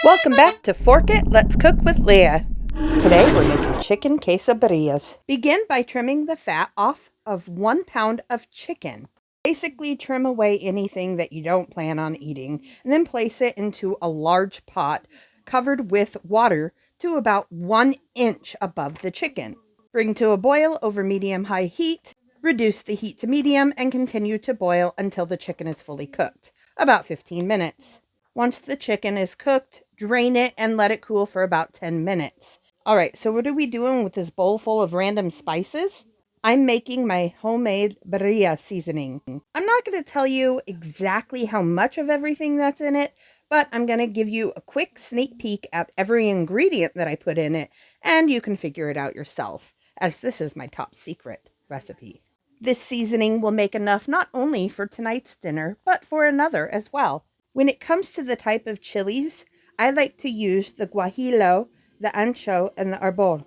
Welcome back to Fork It, Let's Cook with Leah. Today we're making chicken quesabirrias. Begin by trimming the fat off of 1 pound of chicken. Basically trim away anything that you don't plan on eating and then place it into a large pot covered with water to about 1 inch above the chicken. Bring to a boil over medium-high heat. Reduce the heat to medium and continue to boil until the chicken is fully cooked, about 15 minutes. Once the chicken is cooked, drain it and let it cool for about 10 minutes. All right, so what are we doing with this bowl full of random spices? I'm making my homemade birria seasoning. I'm not going to tell you exactly how much of everything that's in it, but I'm going to give you a quick sneak peek at every ingredient that I put in it, and you can figure it out yourself, as this is my top secret recipe. This seasoning will make enough not only for tonight's dinner, but for another as well. When it comes to the type of chilies, I like to use the guajillo, the ancho, and the arbol.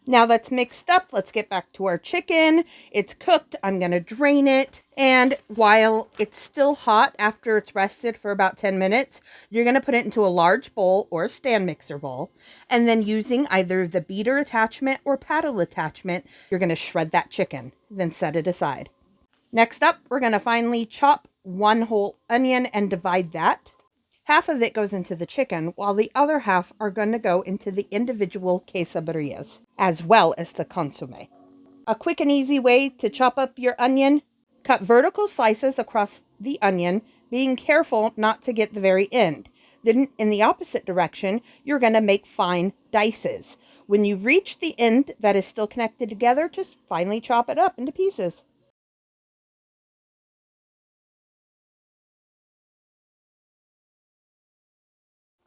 Now that's mixed up, let's get back to our chicken. It's cooked, I'm going to drain it. And while it's still hot after it's rested for about 10 minutes, you're going to put it into a large bowl or a stand mixer bowl. And then using either the beater attachment or paddle attachment, you're going to shred that chicken, then set it aside. Next up, we're going to finely chop 1 whole onion and divide that. Half of it goes into the chicken, while the other half are going to go into the individual quesabirrias, as well as the consomme. A quick and easy way to chop up your onion: cut vertical slices across the onion, being careful not to get the very end. Then in the opposite direction, you're going to make fine dices. When you reach the end that is still connected together, just finely chop it up into pieces.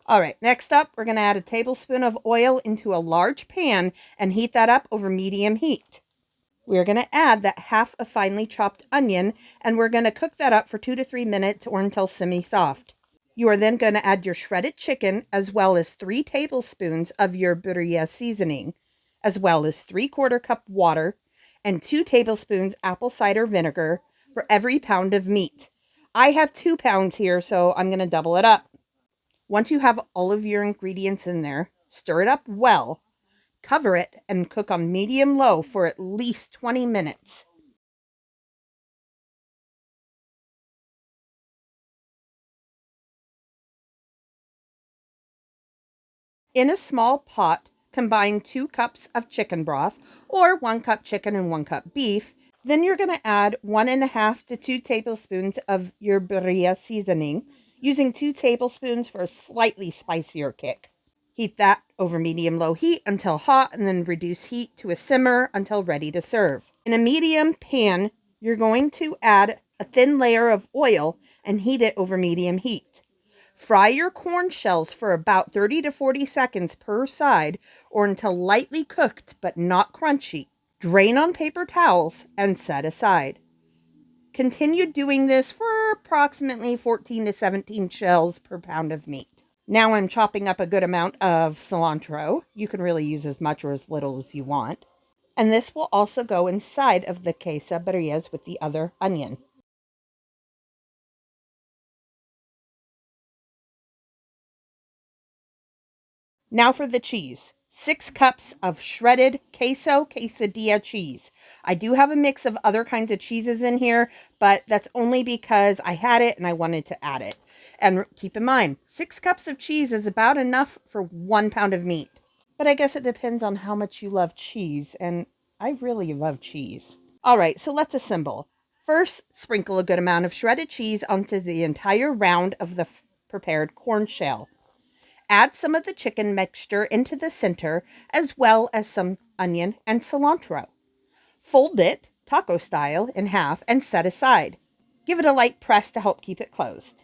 All right, next up, we're going to add a tablespoon of oil into a large pan and heat that up over medium heat. We're going to add that half a finely chopped onion, and we're going to cook that up for 2 to 3 minutes or until semi-soft. You are then going to add your shredded chicken, as well as 3 tablespoons of your birria seasoning, as well as 3/4 cup water and 2 tablespoons apple cider vinegar for every pound of meat. I have 2 pounds here, so I'm going to double it up. Once you have all of your ingredients in there, stir it up well, cover it, and cook on medium-low for at least 20 minutes. In a small pot, combine 2 cups of chicken broth, or 1 cup chicken and 1 cup beef. Then you're going to add 1.5 to 2 tablespoons of your birria seasoning, using 2 tablespoons for a slightly spicier kick. Heat that over medium-low heat until hot, and then reduce heat to a simmer until ready to serve. In a medium pan, you're going to add a thin layer of oil and heat it over medium heat. Fry your corn shells for about 30 to 40 seconds per side, or until lightly cooked but not crunchy. Drain on paper towels and set aside. Continue doing this for approximately 14 to 17 shells per pound of meat. Now I'm chopping up a good amount of cilantro. You can really use as much or as little as you want. And this will also go inside of the quesabirrias with the other onion. Now for the cheese. 6 cups of shredded quesadilla cheese. I do have a mix of other kinds of cheeses in here, but that's only because I had it and I wanted to add it. And keep in mind, 6 cups of cheese is about enough for 1 pound of meat. But I guess it depends on how much you love cheese, and I really love cheese. All right, so let's assemble. First, sprinkle a good amount of shredded cheese onto the entire round of the prepared corn shell. Add some of the chicken mixture into the center, as well as some onion and cilantro. Fold it, taco style, in half and set aside. Give it a light press to help keep it closed.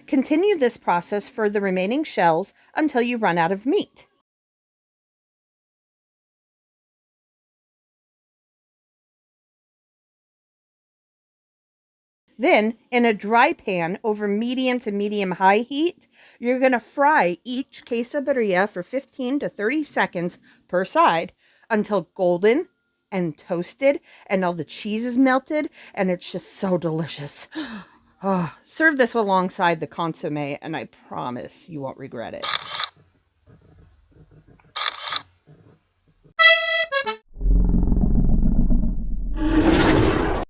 Continue this process for the remaining shells until you run out of meat. Then, in a dry pan over medium to medium-high heat, you're going to fry each quesabirria for 15 to 30 seconds per side until golden and toasted and all the cheese is melted, and it's just so delicious. Oh, serve this alongside the consomme, and I promise you won't regret it.